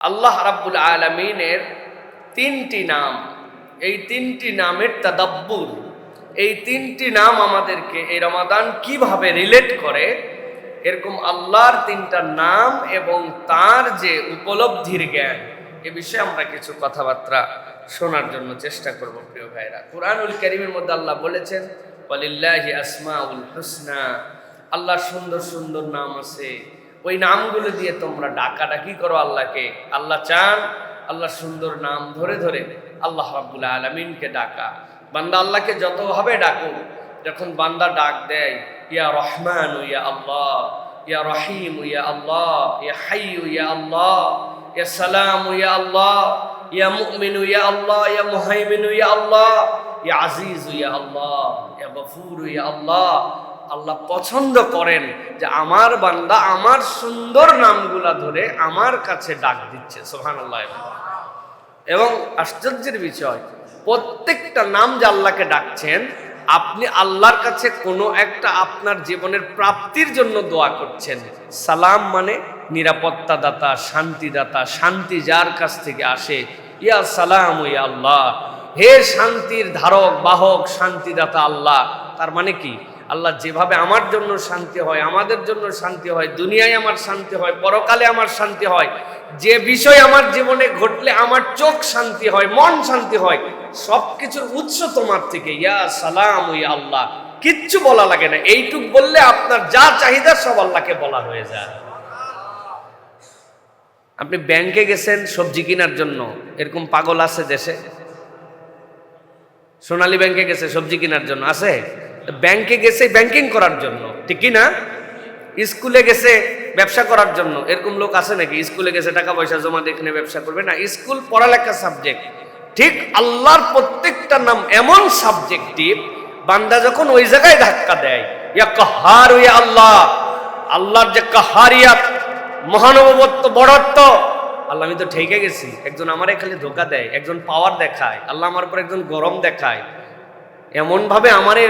আল্লাহ রাব্বুল আলামিনের তিনটি নাম, এই তিনটি নামের তাদাব্বুর, এই তিনটি নাম আমাদেরকে এই রমাদান কিভাবে রিলেট করে, এরকম আল্লাহর তিনটা নাম এবং তার যে উপলব্ধির জ্ঞান, এ বিষয়ে আমরা কিছু কথাবার্তা শোনার জন্য চেষ্টা করব। প্রিয় ভাইরা, কুরআনুল কারীমের মধ্যে আল্লাহ বলেছেন, ওয়ালিল্লাহি আসমাউল হুসনা, আল্লাহর সুন্দর সুন্দর নাম আছে, ওই নামগুলো দিয়ে তোমরা ডাকাডাকি করো আল্লাহকে। আল্লাহ চান আল্লাহর সুন্দর নাম ধরে ধরে আল্লাহ রাব্বুল আলামিনকে ডাকা। বান্দা আল্লাহকে যতভাবে ডাকো, যখন বান্দা ডাক দেয়, ইয়া রহমান ইয়া আল্লাহ, ইয়া রহিম ইয়া আল্লাহ, ইয়া হাইয়্যু ইয়া আল্লাহ, ইয়া সালাম ইয়া আল্লাহ, ইয়া মুমিন ইয়া আল্লাহ, ইয়া মুহাইমিন ইয়া আল্লাহ, ইয়া আজিজ ইয়া আল্লাহ, ইয়া গফুর ইয়া আল্লাহ। আল্লাহ পছন্দ করেন যে আমার বান্দা আমার সুন্দর নামগুলা ধরে আমার কাছে ডাক দিচ্ছে। সুবহানাল্লাহ। এবং আশ্চর্যের বিষয়, প্রত্যেকটা নাম যে আল্লাহকে ডাকছেন, আপনি আল্লাহর কাছে কোনো একটা আপনার জীবনের প্রাপ্তির জন্য দোয়া করছেন। সালাম মানে নিরাপত্তা দাতা, শান্তিদাতা, শান্তি যার কাছ থেকে আসে। ইয়া সালাম ইয়া আল্লাহ, হে শান্তির ধারক বাহক শান্তিদাতা আল্লাহ। তার মানে কি, আল্লাহ যেভাবে আমার জন্য শান্তি হয়, আমাদের জন্য শান্তি হয়, দুনিয়ায় আমার শান্তি হয়, পরকালে আমার শান্তি হয়, যে বিষয় আমার জীবনে ঘটলে আমার চোখ শান্তি হয়, মন শান্তি হয়, সবকিছুর উৎস তোমার থেকে। ইয়া সালাম ইয়া আল্লাহ, কিচ্ছু বলা লাগে না, এইটুক বললে আপনার যা চাহিদা সব আল্লাহকে বলা হয়ে যায়। আপনি ব্যাংকে গেছেন সবজি কেনার জন্য, এরকম পাগল আছে দেশে? সোনালী ব্যাংকে গেছে সবজি কেনার জন্য, আছে? ব্যাংকে গেছে ব্যাংকিং করার জন্য, ঠিক কি না? স্কুলে গেছে ব্যবসা করার জন্য, এরকম লোক আছে নাকি? স্কুলে গেছে টাকা পয়সা জমা দিয়ে এখানে ব্যবসা করবে না, স্কুল পড়ালেখা সাবজেক্ট। ঠিক আল্লাহর প্রত্যেকটা নাম এমন সাবজেক্টিভ, বান্দা যখন ওই জায়গায় ধাক্কা দেয়, ইয়া কাহার ইয়া আল্লাহ, আল্লাহর যে কাহারিয়াত, মহানুভবত্ব, বড়ত্ব, আল্লাহ আমি তো ঠেকে গেছি। একজন আমারে খালি ধোকা দেয়, একজন পাওয়ার দেখায়, আল্লাহ আমার উপর একজন গরম দেখায়, এমন ভাবে আমারে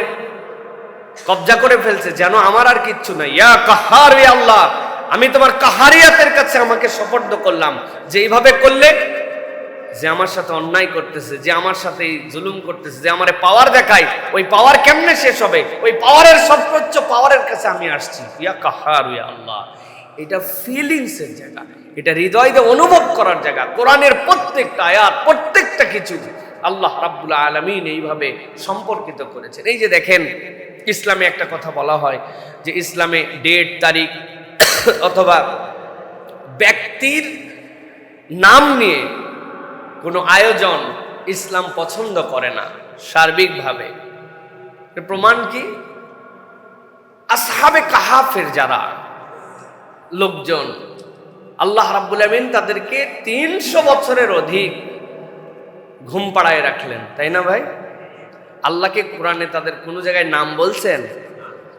কবজা করে ফেলছে যেন আমার আর কিচ্ছু নাই। ইয়া কাহার ইয়া আল্লাহ, আমি তোমার কাহারিয়াতের কাছে আমাকে সুপর্দ করলাম। যে এইভাবে করলে, যে আমার সাথে অন্যায় করতেছে, যে আমার সাথে জুলুম করতেছে, যে আমারে পাওয়ার দেখায়, ওই পাওয়ার কেমনে শেষ হবে? ওই পাওয়ারের সর্বোচ্চ পাওয়ারের কাছে আমি আসছি। ইয়া কাহার ইয়া আল্লাহ, এটা ফিলিংসের জায়গা, এটা হৃদয় দিয়ে অনুভব করার জায়গা। কোরআনের প্রত্যেকটা আয়াত, প্রত্যেকটা কিছু আল্লাহ রাব্বুল আলামিন এইভাবে সম্পর্কিত করেছেন। এই যে দেখেন, ইসলামে একটা কথা বলা হয় যে ইসলামে ডেট, তারিখ অথবা ব্যক্তির নাম নিয়ে কোনো আয়োজন ইসলাম পছন্দ করে না সার্বিকভাবে। প্রমাণ কি? আসহাবে কাহাফের যারা লোকজন, আল্লাহ রাব্বুল আমিন তাদেরকে 300 বছরের অধিক ঘুম পাড়ায় রাখলেন, তাই না ভাই? আল্লাহকে কোরআনে তাদের কোনো জায়গায় নাম বলছেন,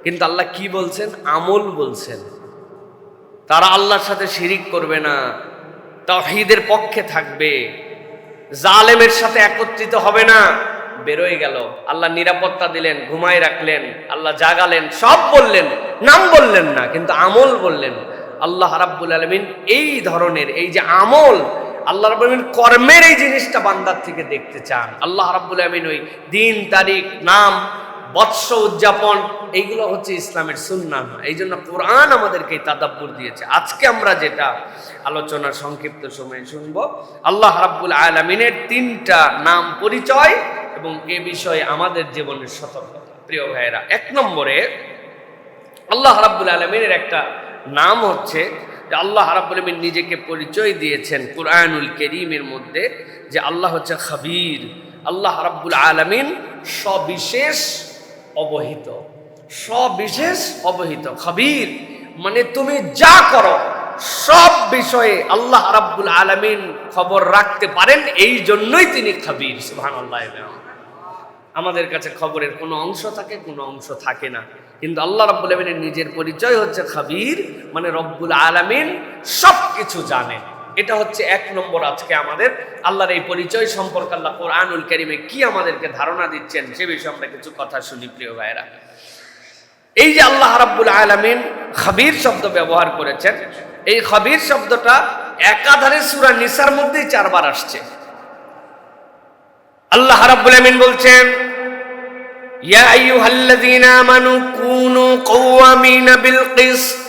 কিন্তু আল্লাহ কি বলছেন? আমল বলছেন। তারা আল্লাহর সাথে শিরিক করবে না, তাওহীদের পক্ষে থাকবে, জালেমের সাথে একত্রিত হবে না। বেরোয় গেল, আল্লাহ নিরাপত্তা দিলেন, ঘুমায় রাখলেন, আল্লাহ জাগালেন, সব বললেন, নাম বললেন না, কিন্তু আমল বললেন। আল্লাহ রাব্বুল আলামিন এই ধরনের, এই যে আমল, আল্লাহ রাব্বুল আলামিন কর্মের এই জিনিসটা বান্দার থেকে দেখতে চান। আল্লাহ রাব্বুল আলামিন ওই দিন, তারিখ, নাম, বৎস উদযাপন, এইগুলো হচ্ছে ইসলামের সুন্নাহ। এই জন্য কোরআন আমাদেরকে তাদাব্বুর দিয়েছে। আজকে আমরা যেটা আলোচনার সংক্ষিপ্ত সময়ে শুনবো, আল্লাহ রাব্বুল আলামিনের 3টা নাম পরিচয় এবং এ বিষয়ে আমাদের জীবনের সতর্কতা। প্রিয় ভাইয়েরা, 1 নম্বরে আল্লাহ রাব্বুল আলামিনের একটা নাম হচ্ছে যে আল্লাহ রাব্বুল আলামিন নিজেকে পরিচয় দিয়েছেন কুরআনুল কারীমের মধ্যে যে আল্লাহ হচ্ছে খবীর। আল্লাহ রাব্বুল আলামিন সবিশেষ অবহিত, সবিশেষ অবহিত। খবীর মানে তুমি যা করো সব বিষয়ে আল্লাহ রাব্বুল আলামিন খবর রাখতে পারেন, এই জন্যই তিনি খবীর। সুবহানাল্লাহ। আমাদের কাছে খবরের কোনো অংশ থাকে, কোনো অংশ থাকে না, কিন্তু আল্লাহ রাব্বুল আলামিনের নিজের পরিচয় হচ্ছে খবীর, মানে রব্বুল আলামিন সব কিছু জানেন। এটা হচ্ছে 1 নম্বর। আজকে আমাদের আল্লাহর এই পরিচয় সম্পর্কে আল্লাহ কোরআনুল কারীমে কি আমাদেরকে ধারণা দিচ্ছেন সে বিষয়ে আমরা কিছু কথা শুনি। প্রিয় ভাইরা, এই যে আল্লাহ রাব্বুল আলামিন খবীর শব্দ ব্যবহার করেছেন, এই খবীর শব্দটা একাধারে সূরা নিসার মধ্যেই 4 বার আসছে। আল্লাহ রাব্বুল আমিন বলছেন, ইয়া আইয়ুহাল্লাযীনা আমানু কুনু কওয়ামিনা বিল কিসত।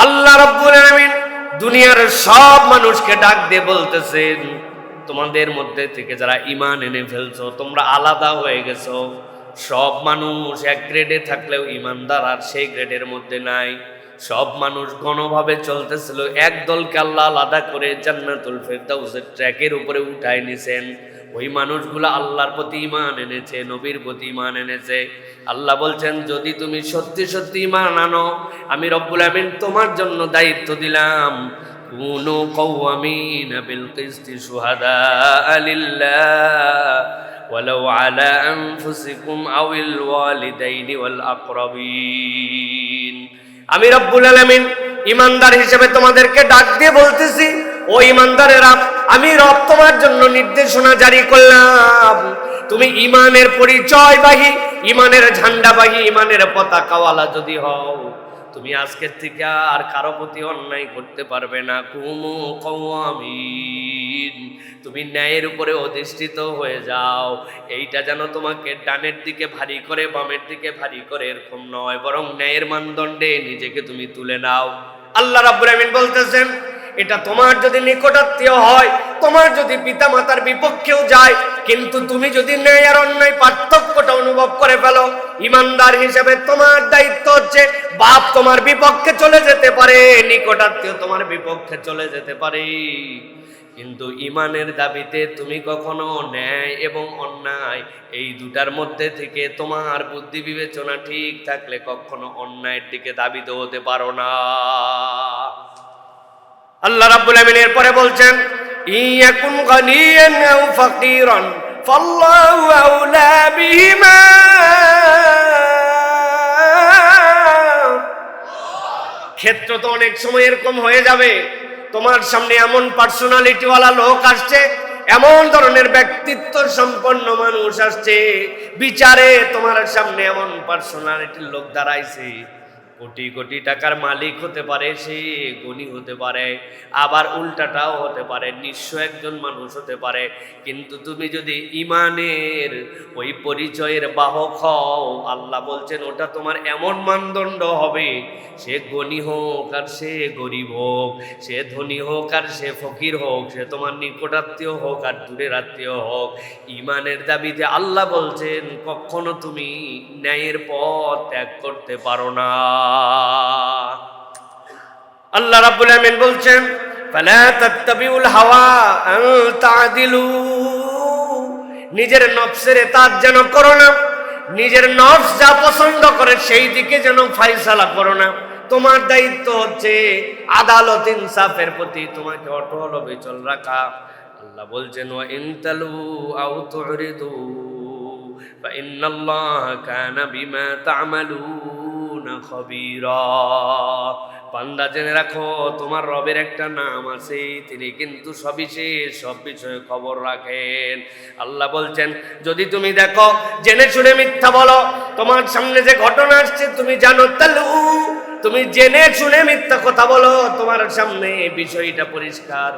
আল্লাহ রাব্বুল আমিন দুনিয়ার সব মানুষকে ডাক দিয়ে বলতেছেন, তোমাদের মধ্যে থেকে যারা ঈমান এনে ফেলছো, তোমরা আলাদা হয়ে গেছো। সব মানুষ এক গ্রেডে থাকলেও ঈমানদার আর সেই গ্রেডের মধ্যে নাই। সব মানুষ গণভাবে চলতেছিল, এক দলকে আল্লাহ আলাদা করে জান্নাতুল ফেরদাউসের ট্র্যাকের উপরে উঠায় নিছেন। ওই মানুষগুলো আল্লাহর প্রতি ঈমান এনেছে, নবীর প্রতি ঈমান এনেছে। আল্লাহ বলছেন, যদি তুমি সত্যি সত্যি ঈমান আনো, আমি রব্বুল আমিন তোমার জন্য দায়িত্ব দিলাম, কুনু কওয়ামিনা বিল কিসতি শুহাদা লিল্লাহ ওয়ালাউ আলা আনফুসিকুম আউল ওয়ালিদাইনি ওয়াল আকরাবিন। আমি রব্বুল আলামিন ঈমানদার হিসেবে তোমাদেরকে ডাক দিয়ে বলতেছি, ও ঈমানদারেরা, আমি রব তোমার জন্য নির্দেশনা জারি করলাম। তুমি ঈমানের পরিচয়বাহী, ঈমানের ঝান্ডাবাহী, ঈমানের পতাকাওয়ালা যদি হও, তুমি আজকের থেকে আর কারো প্রতি অন্যায় করতে পারবে না। কুনু কওয়ামিন, তুমি ন্যায়ের উপরে অধিষ্ঠিত হয়ে যাও। এইটা যেন তোমাকে ডানের দিকে ভারী করে, বামের দিকে ভারী করে এরকম নয়, বরং ন্যায়ের মানদণ্ডে নিজেকে তুমি তুলে নাও। আল্লাহ রাব্বুল আমিন বলতেছেন, এটা তোমার যদি নিকটাত্মীয় হয়, তোমার যদি পিতা মাতার বিপক্ষেও যায়, কিন্তু তুমি যদি ন্যায় আর অন্যায় পার্থক্যটা অনুভব করে ফেলো, ঈমানদার হিসেবে তোমার দায়িত্ব হচ্ছে, বাপ তোমার বিপক্ষে চলে যেতে পারে, নিকটাত্মীয় তোমার বিপক্ষে চলে যেতে পারে, কিন্তু ঈমানের দাবিতে তুমি কখনো ন্যায় এবং অন্যায় এই দুটার মধ্যে থেকে তোমার বুদ্ধি বিবেচনা ঠিক থাকলে কখনো অন্যায়ের দিকে দাবিত হতে পারো না। আল্লাহ রাব্বুল আমিন এরপরে বলছেন, ইয়াকুন গানিয়ান আও ফাকিরান ফাল্লাহু আউলা বিহিমা। ক্ষেত্র তো অনেক সময় এরকম হয়ে যাবে, তোমার সামনে এমন পার্সোনালিটিওয়ালা লোক আসছে, এমন ধরনের ব্যক্তিত্ব সম্পন্ন মানুষ আসছে, বিচারে তোমার সামনে এমন পার্সোনালিটির লোক দাঁড়াইছে, কোটি কোটি টাকার মালিক হতে পারে, সে গুণী হতে পারে, আবার উল্টাটাও হতে পারে, নিঃস্ব একজন মানুষ হতে পারে, কিন্তু তুমি যদি ঈমানের ওই পরিচয়ের বাহক হও, আল্লাহ বলছেন ওটা তোমার এমন মানদণ্ড হবে, সে গণী হোক আর সে গরিব হোক, সে ধনী হোক আর সে ফকির হোক, সে তোমার নিকটাত্মীয় হোক আর দূরের আত্মীয় হোক, ঈমানের দাবিতে আল্লাহ বলছেন কখনো তুমি ন্যায়ের পথ ত্যাগ করতে পারো না। আল্লাহ রাব্বুল আমিন বলছেন, ফালা তাত্তাবিউল হাওয়া আন তা'দিলু। নিজের নফসের ইতাআত যেন করো না, নিজের নফস যা পছন্দ করে সেই দিকে যেন ফয়সালা করো না। তোমার দায়িত্ব হচ্ছে আদালত ইনসাফের প্রতি তোমাকে অটল অবিচল রাখা। আল্লাহ বলছেন, ওয়া ইন তালু আও তুরিদু ফা ইন্নাল্লাহা কানা বিমা তা'মালুনা খাবীরা। বান্দা জেনে রাখো, তোমার রবের একটা নাম আছে, তিনি কিন্তু সবিশেষ সব বিষয়ে খবর রাখেন। আল্লাহ বলছেন, যদি তুমি দেখো জেনে শুনে মিথ্যা বলো, তোমার সামনে যে ঘটনা আসছে তুমি জানো, তালু তুমি জেনে শুনে মিথ্যা কথা বলো, তোমার সামনে বিষয়টা পরিষ্কার,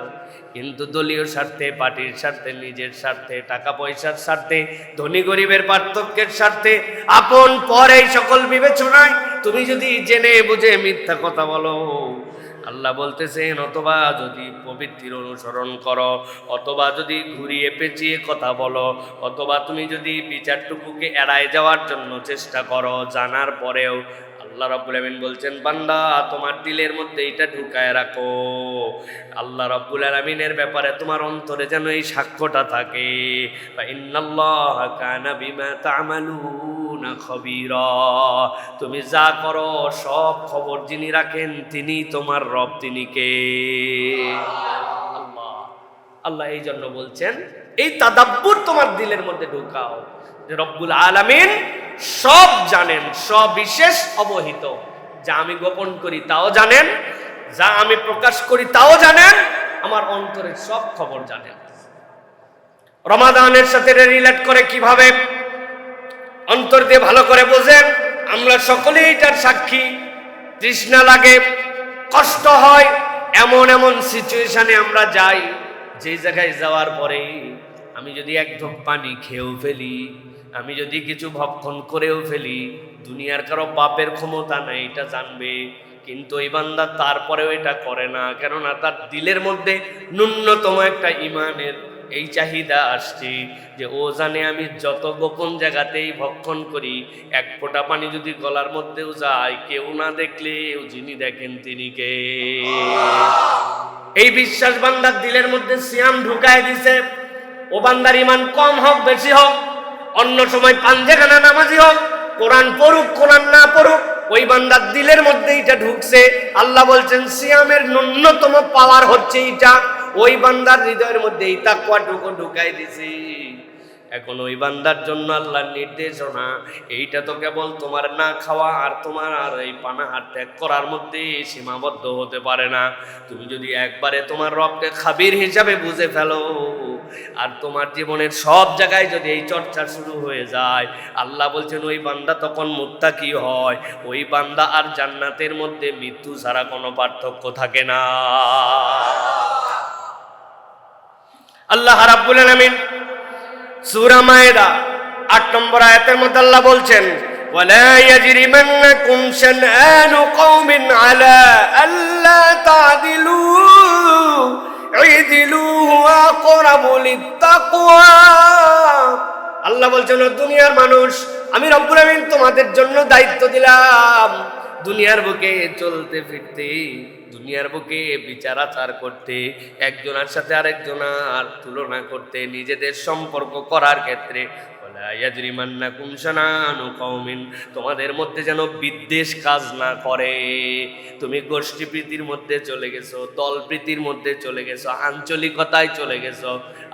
কিন্তু দলীয় স্বার্থে, পার্টির স্বার্থে, নিজের স্বার্থে, টাকা পয়সার স্বার্থে, ধনী গরিবের পার্থক্যের স্বার্থে, আপন পর এই সকল বিবেচনায় তুমি যদি জেনে বুঝে মিথ্যা কথা বলো, আল্লাহ বলতেছেন, অথবা যদি প্রবৃত্তির অনুসরণ করো, অথবা যদি ঘুরিয়ে পেঁচিয়ে কথা বলো, অথবা তুমি যদি বিচারটুকুকে এড়ায় যাওয়ার জন্য চেষ্টা করো, জানার পরেও, আল্লাহ রাব্বুল আমিন বলছেন, বান্দা তোমার দিলের মধ্যে এটা ঢুকায় রাখো, আল্লাহ রাব্বুল আমিনের ব্যাপারে তোমার অন্তরে যেন এই সাক্ষ্যটা থাকে, ইন্নাল্লাহা কানা বিমা তা'মালুনা খাবীরা। তুমি যা করো সব খবর যিনি রাখেন তিনি তোমার রব, তিনি কে? আল্লাহ। আল্লাহ এই জন্য বলছেন, এই তাদাব্বুর তোমার দিলের মধ্যে ঢুকাও যে রব্বুল আলামিন সব জানেন, সবিশেষ অবহিত, যা আমি গোপন করি তাও জানেন, যা আমি প্রকাশ করি তাও জানেন, আমার অন্তরের সব খবর জানেন। রমাদানের সাথে রিলেট করে কিভাবে অন্তর দিয়ে ভালো করে বোঝেন, আমরা সকলেই এটার সাক্ষী। তৃষ্ণা লাগে, কষ্ট হয়, এমন এমন সিচুয়েশনে আমরা যাই, যে জায়গায় যাওয়ার পরে আমি যদি এক ঢোক পানি খেয়েও ফেলি, আমি যদি কিছু ভক্ষণ করেও ফেলি, দুনিয়ার কারো বাপের ক্ষমতা নাই এটা জানবে, কিন্তু ওই বান্দা তারপরেও এটা করে না, কেননা তার দিলের মধ্যে ন্যূনতম একটা ইমানের এই চাহিদা আসছে যে ও জানে আমি যত গোপন জায়গাতেই ভক্ষণ করি, এক ফোঁটা পানি যদি গলার মধ্যেও যায়, কেউ না দেখলেও যিনি দেখেন তিনি কে। এই বিশ্বাস বান্দার দিলের মধ্যে সিয়াম ঢুকায় দিছে। ও বান্দার ইমান কম হোক বেশি হোক, অন্য সময় পাঞ্জেখানা নামাজি হোক, কোরআন পড়ুক কোরআন না পড়ুক, ওই বান্দার দিলের মধ্যে এটা ঢুকছে। আল্লাহ বলছেন সিয়ামের ন্যূনতম পাওয়ার হচ্ছে এটা, ওই বান্দার হৃদয়ের মধ্যে এই তাকওয়াটুকু ঢুকাই দিছি। এখন ওই বান্দার জন্য আল্লাহর নির্দেশনা, এইটা তো কেবল তোমার না খাওয়া আর তোমার আর এই পানাহার ত্যাগ করার মধ্যে সীমাবদ্ধ হতে পারে না। তুমি যদি একবারে তোমার রবকে খাবির হিসাবে বুঝে ফেলো, আর তোমার জীবনের সব জায়গায় যদি এই চর্চা শুরু হয়ে যায়, আল্লাহ বলছেন ওই বান্দা তখন মুত্তাকি হয়। ওই বান্দা আর জান্নাতের মধ্যে মৃত্যু ছাড়া কোনো পার্থক্য থাকে না। আল্লাহ রাব্বুল আলামিন সূরা মায়েদা ৮ নম্বর আয়াতের মধ্যে আল্লাহ বলছেন, ওয়ালা ইয়াজরিমান্নাকুম শানআনু কওমিন আলা আল্লা তা'দিলু ইদিলু হুয়া আকরাবু লিত্তাকওয়া। আল্লাহ বলছেন দুনিয়ার মানুষ, আমি রব্বুল আমিন তোমাদের জন্য দায়িত্ব দিলাম দুনিয়ার বুকে চলতে ফিরতে, দুনিয়ার বুকে বিচার আচার করতে, একজনের সাথে আরেকজনের তুলনা করতে, নিজেদের সম্পর্ক করার ক্ষেত্রে তোমাদের মধ্যে যেন বিদ্বেষ কাজ না করে। তুমি গোষ্ঠী প্রীতির মধ্যে চলে গেছো, দল প্রীতির মধ্যে চলে গেছো, আঞ্চলিকতায় চলে গেছো।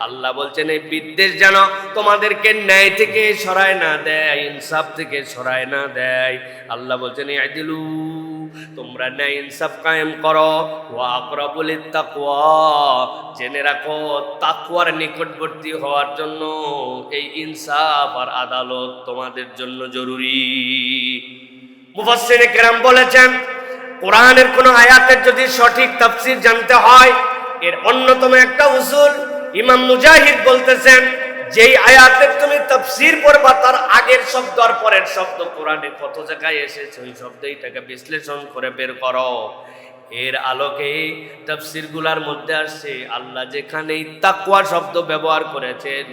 আল্লাহ বলছেন এই বিদ্বেষ যেন তোমাদেরকে ন্যায় থেকে সরায় না দেয়, ইনসাফ থেকে সরায় না দেয়। আল্লাহ বলছেন ইয়াদিলু, তোমরা ন্যায় ইনসাফ কায়েম করো, ওয়া আকরাবু লিত্তাকওয়া, জেনে রাখো তাকওয়ার নিকটবর্তী হওয়ার জন্য এই ইনসাফ আর আদালত তোমাদের জন্য জরুরি। মুফাসসিরে কেরাম বলেছেন কোরআনের কোন আয়াতের যদি সঠিক তাফসীর জানতে হয়, এর অন্যতম একটা উসুল ইমাম মুজাহিদ বলতেছেন, যেই আয়াতের তুমি তাফসীর পড়বা তার আগের শব্দ আর পরের শব্দ কোরআনে কত জায়গায় এসেছে, ওই শব্দটাকে বিশ্লেষণ করে বের করো। এর আলোকে তাফসীরগুলোর মধ্যে আসছে আল্লাহ যেখানেই তাকওয়া শব্দ ব্যবহার করেছেন,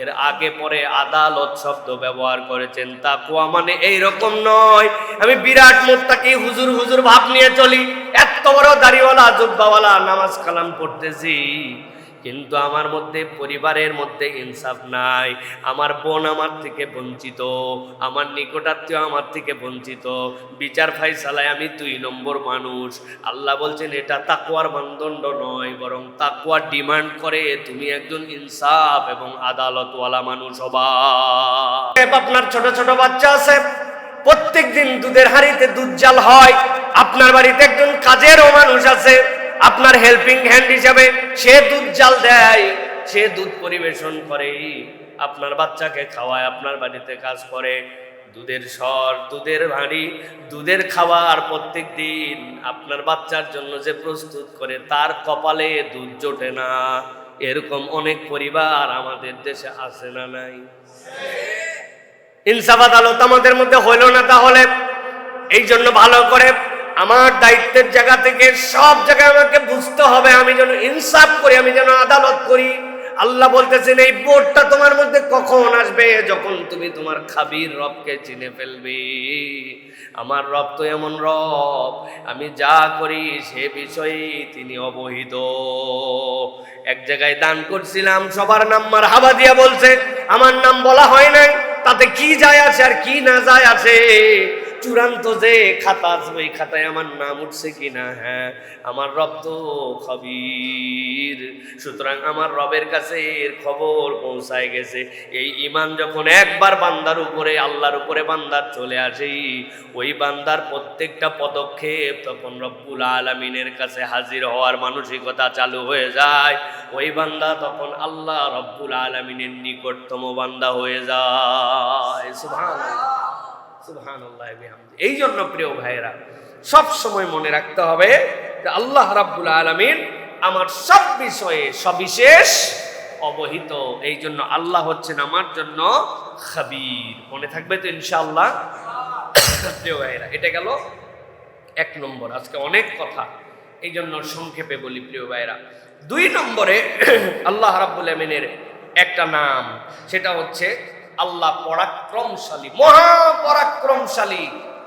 এর আগে পরে আদালত শব্দ ব্যবহার করেছেন। তাকওয়া মানে এই রকম নয় আমি বিরাট মুত্তাকি হুজুর হুজুর ভাব নিয়ে চলি, এত বড় দাড়িওয়ালা জুব্বাওয়ালা নামাজ কালাম পড়তেছি, কিন্তু আমার মধ্যে পরিবারের মধ্যে ইনসাফ নাই, আমার বোন আমার থেকে বঞ্চিত, আমার নিকটাত্মীয় আমার থেকে বঞ্চিত, বিচার ফাইসালায় আমি 2 নম্বর মানুষ। আল্লাহ বলছেন এটা তাকওয়ার মানদণ্ড নয়, বরং তাকওয়া ডিমান্ড করে তুমি একজন ইনসাফ এবং আদালতওয়ালা মানুষ হবা। আপনার ছোট ছোট বাচ্চা আছে, প্রত্যেক দিন দুধের হাঁড়িতে দুধ জাল হয়। আপনার বাড়িতে একজন কাজেরও মানুষ আছে, আপনার হেল্পিং হ্যান্ড হিসাবে সে দুধ জাল দেয়, সে দুধ পরিবেশন করে, আপনার বাচ্চাকে খাওয়ায়, আপনার বাড়িতে কাজ করে। দুধের সর, দুধের হাঁড়ি, দুধের খাবার প্রত্যেক দিন আপনার বাচ্চার জন্য যে প্রস্তুত করে, তার কপালে দুধ জোটে না। এরকম অনেক পরিবার আমাদের দেশে আছে না নাই? ইনসাফ আদালত আমাদের মধ্যে হইল না। তাহলে এই জন্য ভালো করে আমার দায়িত্বের জায়গা থেকে সব জায়গায় আমাকে বুঝতে হবে আমি যেন ইনসাফ করি, আমি যেন আদালত করি। আল্লাহ বলতেছেন এই বোধটা তোমার মধ্যে কখন আসবে? যখন তুমি তোমার খাবির রবকে চিনে ফেলবে। আমার রব তো এমন রব, আমি যা করি সে বিষয়ে তিনি অবহিত। এক জায়গায় দান করছিলাম, সবার নাম মারহাবা দিয়া বলছে, আমার নাম বলা হয় নাই, তাতে কি যায় আছে আর কি না যায় আছে? চূড়ান্ত যে খাতা আছে ওই খাতায় আমার নাম উঠছে কিনা? হ্যাঁ, আমার রব তো খবীর। সুতরাং আমার রবের কাছে এর খবর পৌঁছায় গেছে। এই ঈমান যখন একবার বান্দার উপরে, আল্লাহর উপরে বান্দার চলে আসে, ওই বান্দার প্রত্যেকটা পদক্ষেপ তখন রব্বুল আলামিনের কাছে হাজির হওয়ার মানসিকতা চালু হয়ে যায়। ওই বান্দা তখন আল্লাহ রব্বুল আলামিনের নিকটতম বান্দা হয়ে যায়। সুবহানাল্লাহ, সুবহানাল্লাহ বিহামদি। এই জন্য প্রিয় ভাইয়েরা, সব সময় মনে রাখতে হবে যে আল্লাহ রাব্বুল আলামিন আমার সব বিষয়ে সবিশেষ অবহিত, এই জন্য আল্লাহ হচ্ছেন আমার জন্য খাবীর। মনে থাকবে তো ইনশাআল্লাহ? প্রিয় ভাইরা, এটা গেল 1 নম্বর। আজকে অনেক কথা, এই জন্য সংক্ষেপে বলি প্রিয় ভাইরা। 2 নম্বরে আল্লাহ রাব্বুল আমিনের একটা নাম, সেটা হচ্ছে আল্লাহ পরাক্রমশালী, মহাপরাক্রমশালী,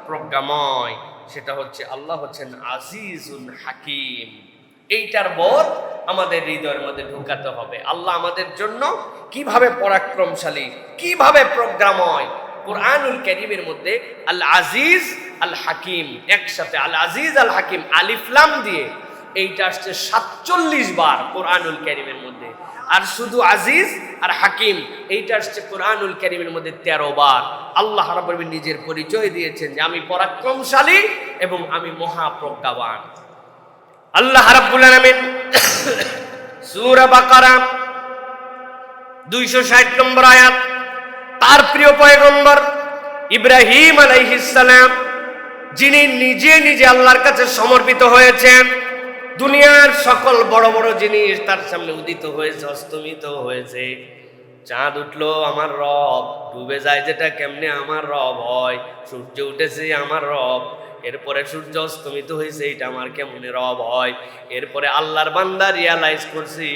প্রজ্ঞাময়। সেটা হচ্ছে আল্লাহ হচ্ছেন আজিজুল হাকিম। এইটার বোধ আমাদের হৃদয়ের মধ্যে ঢুকাতে হবে। আল্লাহ আমাদের জন্য কিভাবে পরাক্রমশালী, কিভাবে প্রজ্ঞাময়। কুরআনুল কারীমের মধ্যে আল আজিজ আল হাকিম একসাথে, আল আজিজ আল হাকিম আলিফ লাম দিয়ে, এইটা আসছে 47 বার কুরআনুল কারীমের মধ্যে। আর শুধু আজিজ আর হাকিম এইটা আসছে কুরআনুল কারীমের মধ্যে 13 বার। আল্লাহ রাব্বুল আলামিন নিজের পরিচয় দিয়েছেন যে আমি পরাক্রমশালী এবং আমি মহাপ্রজ্ঞাবান। আল্লাহ রাব্বুল আলামিন সূরা বাকারা 260 নম্বর আয়াত, তার প্রিয় পয়গম্বর ইব্রাহিম আলাইহিস সালাম, যিনি নিজে নিজে আল্লাহর কাছে সমর্পিত হয়েছেন, দুনিয়ার সকল বড় বড় জিনিস তার সামনে উদিত হয়েছে, অস্তমিত হয়েছে। চাঁদ উঠলো আমার রব, ডুবে যায় যেটা কেমনে আমার রব হয়, সূর্য উঠেছে আমার রব, এরপরে সূর্য অস্তমিত হয়েছে এটা আমার কেমনে রব হয়। এরপরে আল্লাহর বান্দা রিয়ালাইজ করছি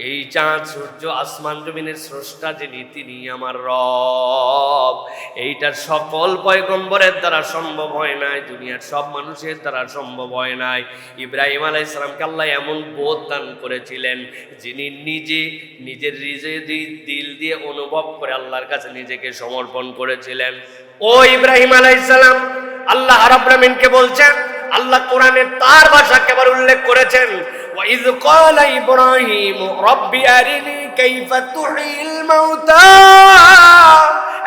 এই চাঁদ সূর্য আসমান জমিনের স্রষ্টা যিনি, তিনি আমার রব। এইটা সকল পয়গম্বরের দ্বারা সম্ভব হয় নাই, দুনিয়ার সব মানুষের দ্বারা সম্ভব হয় নাই। ইব্রাহিম আলাইহিস সালামকে আল্লাহ এমন বোধ দান করেছিলেন, যিনি নিজে নিজের দিল দিয়ে অনুভব করে আল্লাহর কাছে নিজেকে সমর্পণ করেছিলেন। ও ইব্রাহিম আলাইহিস সালাম, আল্লাহ রাব্বুল আমিনকে বলছেন, আল্লাহ কোরআনে তার ভাষা কেবল উল্লেখ করেছেন, ওয়া ইয ক্বালা ইব্রাহিম রাব্বি আরিনি কাইফা তুহিল মাউতা।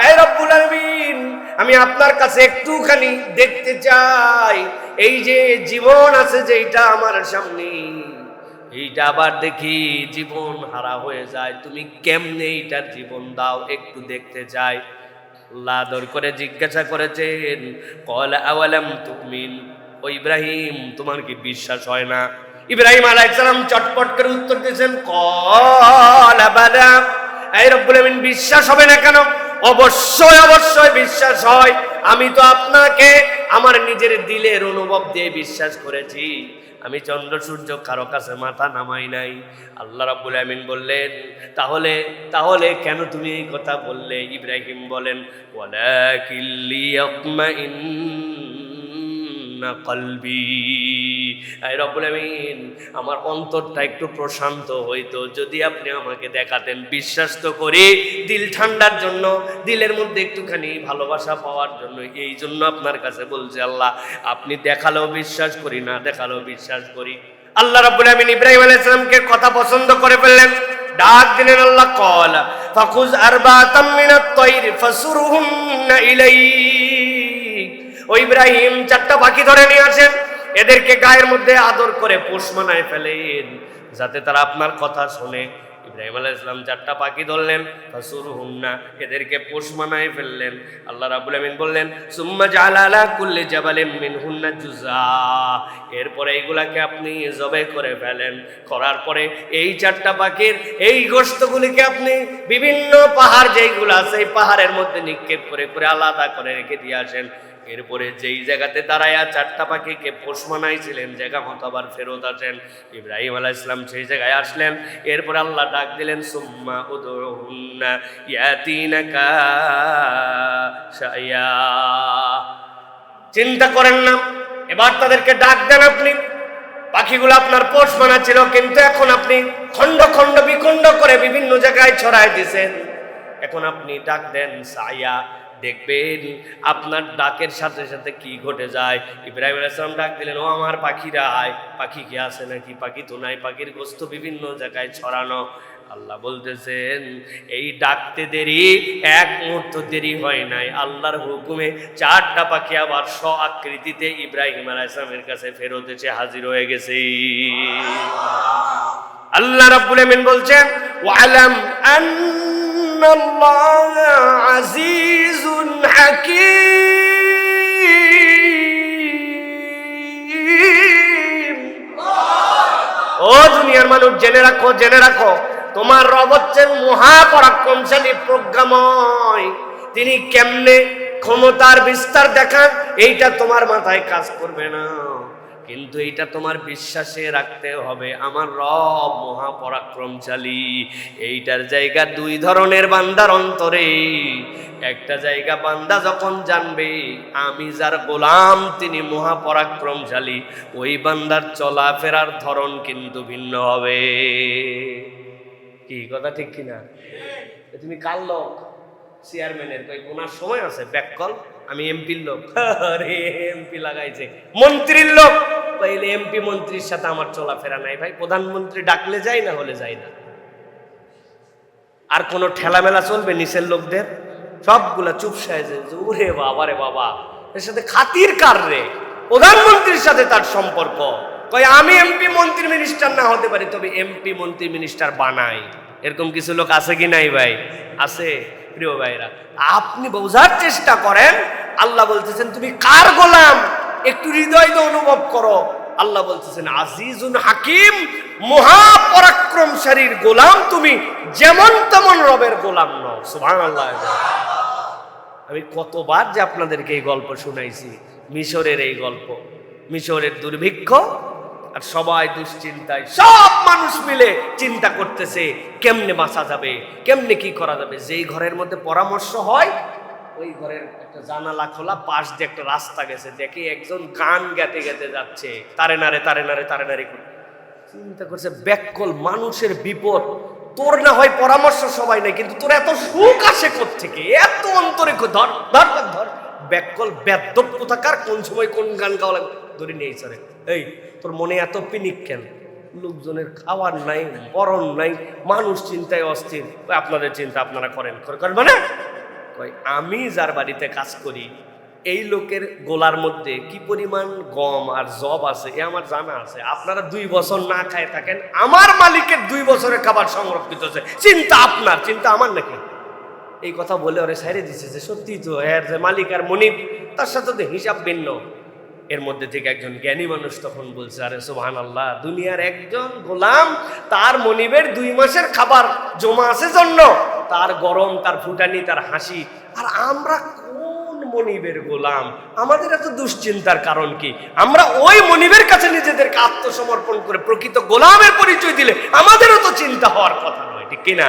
হে রব্বুল আলামিন, আমি আপনার কাছে একটুখানি দেখতে চাই, এই যে জীবন আছে যেটা আমার সামনে, এইটা আবার দেখি জীবন হারা হয়ে যায়, তুমি কেমনে এইটার জীবন দাও একটু দেখতে চাই। আল্লাহ আদর করে জিজ্ঞাসা করেছেন, ক্বালা আওয়ালাম তুমিন, ও ইব্রাহিম তোমার কি বিশ্বাস হয় না? ইব্রাহিম আলাইহিস সালাম চটপট করে উত্তর দিয়েছেন, ক্বালা বালা। এই রব্বুল আমিন, বিশ্বাস হবে না কেন? অবশ্যই অবশ্যই বিশ্বাস হয়। আমি তো আপনাকে আমার নিজের দিলের অনুভব দিয়ে বিশ্বাস করেছি, আমি চন্দ্র সূর্য কারো কাছে মাথা নামাই নাই। আল্লাহ রাব্বুল আমিন বললেন, তাহলে তাহলে কেন তুমি এই কথা বললে? ইব্রাহিম বলেন, ওয়ালাকিন লিয়াতমাইন্না কলবি। হে রব্বুল আমিন, আমার অন্তরটা একটু প্রশান্ত হইতো যদি আপনি আমাকে দেখাতেন। বিশ্বাস তো করি দিল ঠান্ডার জন্য, দিলের মধ্যে একটুখানি ভালোবাসা পাওয়ার জন্য, এই জন্য আপনার কাছে বলছি আল্লাহ, আপনি দেখালেও বিশ্বাস করি, না দেখালেও বিশ্বাস করি। আল্লাহ রাব্বুল আমিন ইব্রাহিম আলাইহিস সালামকে কথা পছন্দ করে ফেললেন, ডাক দিলেন আল্লাহ, ক্বালা ফাখুয আরবাতাম মিনাত তায়র ফাসুরহুন্না ইলাইক। ও ইব্রাহিম, 4টা পাখি ধরে নিয়ে আসেন, এদেরকে গায়ের মধ্যে আদর করে পোষ মানায় ফেলেন, যাতে তারা আপনার কথা শোনে। ইব্রাহিম আলাইহিস সালাম 4টা পাখি ধরলেন, ফাসুরহুন্না, এদেরকে পোষ মানায় ফেললেন। আল্লাহ রাব্বুল আমিন বললেন, সুম্মা জাআলা আলা কুল্লি জাবালিন মিনহুন্না জুযা, এরপরে এইগুলাকে আপনি জবে করে ফেলেন। করার পরে এই 4টা পাখির এই গোশতগুলিকে আপনি বিভিন্ন পাহাড় যেইগুলো আছে এই পাহাড়ের মধ্যে নিক্ষেপ করে করে আলাদা করে রেখে দিয়ে আসেন। এরপরে যেই জায়গাতে দাঁড়ায়া 4টা পাখিকে পোষ মানাইছিলেন জায়গা মতো আবার ফেরত আসেন। ইব্রাহিম আলাইহিস সালাম সেই জায়গায় আসলেন। এরপরে আল্লাহ ডাক দিলেন, সুম্মা উদউহুন্না ইয়াতিনাকা শাইয়া। চিন্তা করেন না, এবার তাদেরকে ডাক দেন আপনি। পাখিগুলো আপনার পোষ মানা ছিল, কিন্তু এখন আপনি খণ্ড খণ্ড বিখণ্ড করে বিভিন্ন জায়গায় ছড়ায় দিয়েছেন। এখন আপনি ডাক দেন সাইয়া, দেখবেন আপনার ডাকের সাথে সাথে কি ঘটে যায়। ইব্রাহিম আলাইহিস সালাম ডাক দিলেন, ও আমার পাখিরা আয়। পাখি কি আছে নাকি? পাখি তো নাই, পাখির গোশত বিভিন্ন জায়গায় ছড়ানো। আল্লাহ বলতেছেন, এই ডাকতে দেরি, 1 মুহূর্ত দেরি হয় নাই, আল্লাহর হুকুমে 4টা পাখি আবার স্ব আকৃতিতে ইব্রাহিম আলাইহিস সালামের কাছে ফেরত এসে হাজির হয়ে গেছে। আল্লাহ রাব্বুল আমিন বলছেন, ওয়ালাম আন্নাল্লাহা আজিজুন হাকীম। ও দুনিয়ার মানুষ, জেনে রাখো, জেনে রাখো, তোমার রব হচ্ছেন মহাপরাক্রমশালী, প্রজ্ঞাময়। তিনি কেমনে ক্ষমতার বিস্তার দেখান এইটা তোমার মাথায় কাজ করবে না, কিন্তু এটা তোমার বিশ্বাসে রাখতে হবে, আমার রব মহাপরাক্রমশালী। এইটার জায়গা দুই ধরনের বান্দার অন্তরে। একটা জায়গা বান্দা যখন জানবে আমি যার গোলাম তিনি মহাপরাক্রমশালী, ওই বান্দার চলাফেরার ধরন কিন্তু ভিন্ন হবে। কি কথা ঠিক কিনা? তুমি কার লোক? চেয়ারম্যানের কই কোনার সময় আছে ব্যাককল, আমি এমপির লোক। আরে এমপি লাগাইছে। মন্ত্রীর লোক কইলে এমপি মন্ত্রীর সাথে আমার চলাফেরা নাই ভাই, প্রধানমন্ত্রী ডাকলে যাই, না হলে যাই না। আর কোন ঠেলামেলা চলবে নিচের লোকদের? সবগুলা চুপসায় যে ওরে বাবা রে বাবা, এর সাথে খাতির কার রে? প্রধানমন্ত্রীর সাথে তার সম্পর্ক। কয় আমি এমপি মন্ত্রী মিনিস্টার না হতে পারি, তবে এমপি মন্ত্রী মিনিস্টার বানাই। এরকম কিছু লোক আছে কি নাই ভাই? আছে। প্রিয় ভাইরা, আপনি বোঝার চেষ্টা করেন, আল্লাহ বলতেছেন তুমি কার গোলাম, একটু হৃদয় দিয়ে অনুভব করো। আল্লাহ বলতেছেন আজিজুন হাকিম, মহাপরাক্রমশালীর গোলাম তুমি, যেমন তেমন রবের গোলাম নও। সুবহানাল্লাহ। আমি কতবার যে আপনাদেরকে এই গল্প শুনাইছি, মিশরের এই গল্প, মিশরের দুর্ভিক্ষ, আর সবাই দুশ্চিন্তায়, সব মানুষ মিলে চিন্তা করতেছে কেমনে বাঁচা যাবে, কেমনে কি করা যাবে। যেই ঘরের মধ্যে পরামর্শ হয়, ওই ঘরের একটা জানালা খোলা, পাশ দিয়ে একটা রাস্তা গেছে, দেখি একজন গান গাতে গাতে যাচ্ছে, তারে নারে তারে নারে তারে নারে করে। চিন্তা করছে ব্যাককল, মানুষের বিপদ, তোর না হয় পরামর্শ সবাই নাই, কিন্তু তোর এত সুখ আসে কোত্থেকে, এত অন্তরে ধর ধর ধর। ব্যাককল বেদ্যপ কোথাকার, কোন সময় কোন গান গাওয়া লাগে ধরে নিয়ে চলে। এই তোর মনে এত পিনিক কেন? লোকজনের খাওয়ার নাই, বরণ নাই, মানুষ চিন্তায় অস্থির। আপনাদের চিন্তা আপনারা করেন, মানে আমি যার বাড়িতে কাজ করি এই লোকের গোলার মধ্যে কি পরিমাণ গম আর জব আছে এ আমার জানা আছে। আপনারা 2 বছর না খায় থাকেন, আমার মালিকের 2 বছরের খাবার সংরক্ষিত আছে। চিন্তা আপনার, চিন্তা আমার নাকি? এই কথা বলে ওরে সাইরে দিচ্ছে যে সত্যি তো, এর যে মালিক আর মনিব তার সাথে তো হিসাব ভিন্ন। এর মধ্যে থেকে একজন জ্ঞানী মানুষ তখন বলছে, আরে সুবহানাল্লাহ, দুনিয়ার একজন গোলাম, তার মনিবের 2 মাসের খাবার জমা আছে জন্য, তার গরম, তার ফুটানি, তার হাসি। আর আমরা কোন মনিবের গোলাম? আমাদের এত দুশ্চিন্তার কারণ কি? আমরা ওই মনিবের কাছে নিজেদেরকে আত্মসমর্পণ করে প্রকৃত গোলামের পরিচয় দিলে আমাদেরও তো চিন্তা হওয়ার কথা নয়, ঠিক কিনা?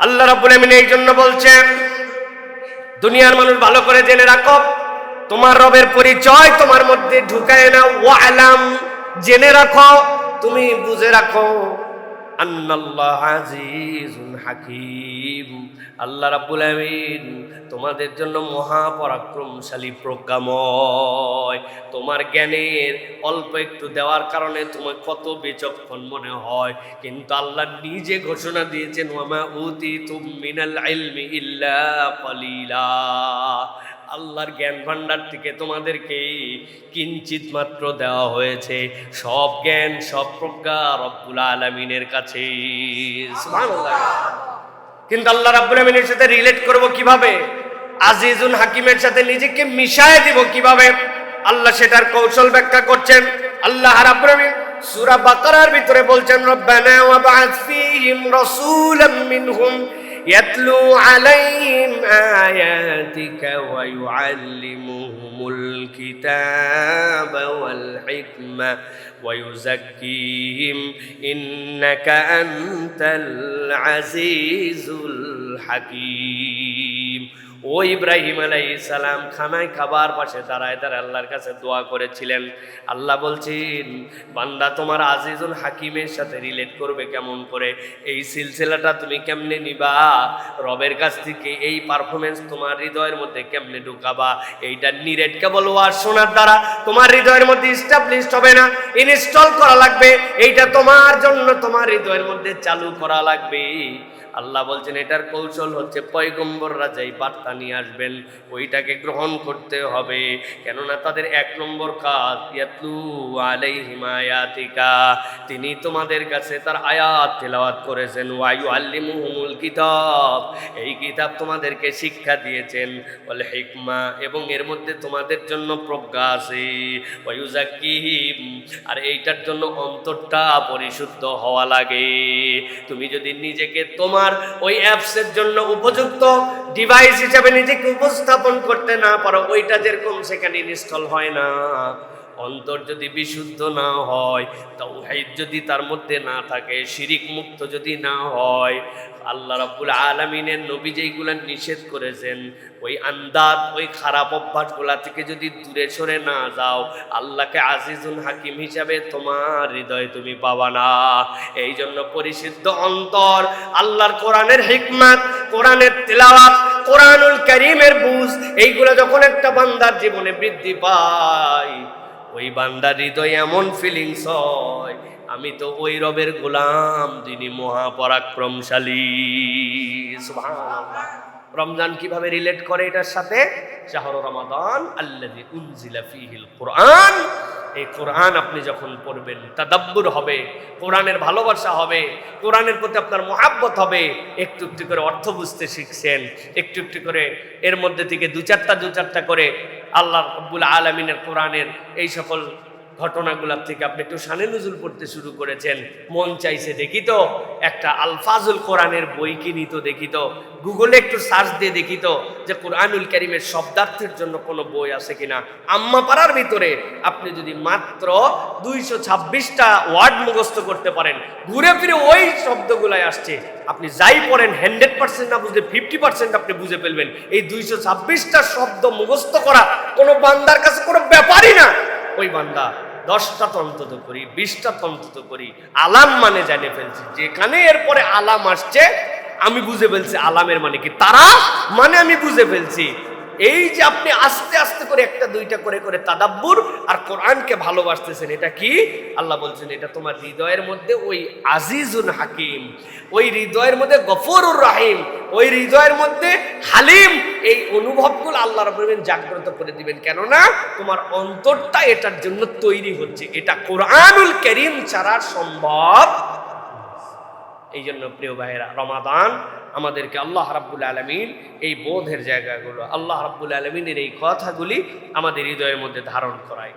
আল্লাহ রাব্বুল আমিন এই জন্য বলছেন, দুনিয়ার মানুষ ভালো করে জেনে রাখো, তোমার রবের পরিচয় তোমার মধ্যে ঢুকায় না। ওয়ালাম, জেনে রাখো, তুমি বুঝে রাখো, আন্নাল্লাহ আজিজুন হাকিম, আল্লাহ রাব্বুল আমিন তোমাদের জন্য মহাপরাক্রমশালী, প্রজ্ঞাময়। তোমার জ্ঞানের অল্প একটু দেওয়ার কারণে তোমার কত বিচক্ষণ মনে হয়, কিন্তু আল্লাহ নিজে ঘোষণা দিয়েছেন, ওয়ামা উতিতুম মিনাল ইলমি ইল্লা কলিলা। আল্লাহর জ্ঞান ভান্ডার থেকে তোমাদেরকে কিঞ্চিত মাত্র দেওয়া হয়েছে। সব জ্ঞান, সব প্রজ্ঞা রব্বুল আলামিনের কাছে। সুবহানাল্লাহ। কিন্তু আল্লাহ রাব্বুল আমিনের সাথে রিলেট করব কিভাবে? আজিজুল হাকিমের সাথে নিজেকে মিশায় দিব কিভাবে? আল্লাহ সেটার কৌশল ব্যাখ্যা করছেন। আল্লাহ রাব্বুল আমিন সূরা বাকারার ভিতরে বলছেন, রব্বানা ওয়াবআথ ফীহিম রাসূলাম মিনহুম ইয়াতলু আলাইহিম আয়াতিকা ওয়া ইউআল্লিমুহুমুল কিতাবা ওয়াল হিকমা ওয়া ইউযাক্কিহিম ইন্নাকা আনতাল আজিজুল হাকীম। ও ইব্রাহিম আলাইহিস সালাম খানায় খাবার পাশে দাঁড়ায় দাঁড়ায় আল্লাহর কাছে দোয়া করেছিলেন। আল্লাহ বলছেন, বান্দা তোমার আজিজুল হাকিমের সাথে রিলেট করবে কেমন করে? এই সিলসিলাটা তুমি কেমনে নিবা? রবের কাছ থেকে এই পারফরমেন্স তোমার হৃদয়ের মধ্যে কেমনে ঢুকাবা? এইটা নিরেট কেবল ওয়াজ শোনার দ্বারা তোমার হৃদয়ের মধ্যে ইস্টাবলিশড হবে না, ইনস্টল করা লাগবে। এইটা তোমার জন্য তোমার হৃদয়ের মধ্যে চালু করা লাগবে। আল্লাহ বলছেন এটার কৌশল হচ্ছে পয়গম্বররা যেই বার্তা নিয়ে আসবেন ওইটাকে গ্রহণ করতে হবে, কেননা তাদের এক নম্বর কাজ ইয়াতলু আলাইহিম আয়াতিকা, তিনি তোমাদের কাছে তার আয়াত তেলাওয়াত করেছেন, ওয়া ইউআল্লিমুহুমুল কিতাব, এই কিতাব তোমাদেরকে শিক্ষা দিয়েছেন, ওয়াল হিকমা, এবং এর মধ্যে তোমাদের জন্য প্রজ্ঞা আছে, ওয়া ইউযাক্কিহিম, আর এইটার জন্য অন্তরটা পরিশুদ্ধ হওয়া লাগে। তুমি যদি নিজেকে তোমার ওই অ্যাপসের জন্য উপযুক্ত ডিভাইস হিসেবে নিজেকে উপস্থাপন করতে না পারো, ওইটা যেরকম সেখানে ইনস্টল হয় না। অন্তর যদি বিশুদ্ধ না হয়, তাওহীদ যদি তার মধ্যে না থাকে, শিরিক মুক্ত যদি না হয়, আল্লাহ রাব্বুল আলামিনের নবী যেইগুলা নিষেধ করেছেন ওই আন্দাজ ওই খারাপ অভ্যাসগুলা থেকে যদি দূরে সরে না যাও, আল্লাহকে আজিজুল হাকিম হিসাবে তোমার হৃদয়ে তুমি পাবা না। এই জন্য পরিশুদ্ধ অন্তর, আল্লাহর কোরআনের হিকমত, কোরআনের তিলাওয়াত, কোরআনুল কারীমের বুঝ, এইগুলা যখন একটা বান্দার জীবনে বৃদ্ধি পায়, ওই বান্দার হৃদয়ে এমন ফিলিংস হয় আমি তো ওই রবের গোলাম যিনি মহাপরাক্রমশালী। সুবহানাল্লাহ। রমজান কিভাবে রিলেট করে এটার সাথে? শাহরু রমাদান আল্লাযী উনজিলা ফীহিল কুরআন, এই কোরআন আপনি যখন পড়বেন তাদাব্বুর হবে, কোরআনের ভালোবাসা হবে, কোরআনের প্রতি আপনার মহাব্বত হবে, একটু একটু করে অর্থ বুঝতে শিখছেন, একটু একটু করে এর মধ্যে থেকে দু চারটা করে আল্লাহ রাব্বুল আলামিনের কোরআনের এই সকল ঘটনাগুলোর থেকে আপনি একটু শানে নুজুল পড়তে শুরু করেছেন। মন চাইছে দেখি তো একটা আলফাজুল কোরআনের বই কিনি তো, দেখি তো গুগলে একটু সার্চ দিয়ে দেখি তো যে কোরআনুল কারীমের শব্দার্থের জন্য কোনো বই আছে কিনা। আম্মা পাড়ার ভিতরে আপনি যদি মাত্র 226টা ওয়ার্ড মুখস্থ করতে পারেন, ঘুরে ফিরে ওই শব্দগুলাই আসছে, আপনি যাই পড়েন 100% না বুঝলে 50% আপনি বুঝে ফেলবেন। এই 226টা শব্দ মুখস্থ করা কোনো বান্দার কাছে কোনো ব্যাপারই না। ওই বান্দা 10টা অন্তত করি, 20টা অন্তত করি, আলাম মানে জানে ফেলছি, যেখানে এরপরে আলাম আসছে আমি বুঝে ফেলছি আলামের মানে কি, তারা মানে আমি বুঝে ফেলছি। এই যে আপনি আস্তে আস্তে করে একটা দুইটা করে করে তাদাব্বুর আর কোরআনকে ভালোবাসতেছেন, এটা কি? আল্লাহ বলছেন এটা তোমার হৃদয়ের মধ্যে ওই আজিজুল হাকিম, ওই হৃদয়ের মধ্যে গফুরুর রহিম, ওই হৃদয়ের মধ্যে হালিম, এই অনুভবগুলো আল্লাহ রাব্বুল আলামিন জাগ্রত করে দিবেন। কেননা তোমার অন্তরটা এটার জন্য তৈরি হচ্ছে, এটা কোরআনুল কারীম ছাড়া সম্ভব। এই জন্য প্রিয় ভাইয়েরা, রমাদান আমাদেরকে আল্লাহ রাব্বুল আলামিন এই বোধের জায়গাগুলো, আল্লাহ রাব্বুল আলামিনের এই কথাগুলি আমাদের হৃদয়ের মধ্যে ধারণ করায়।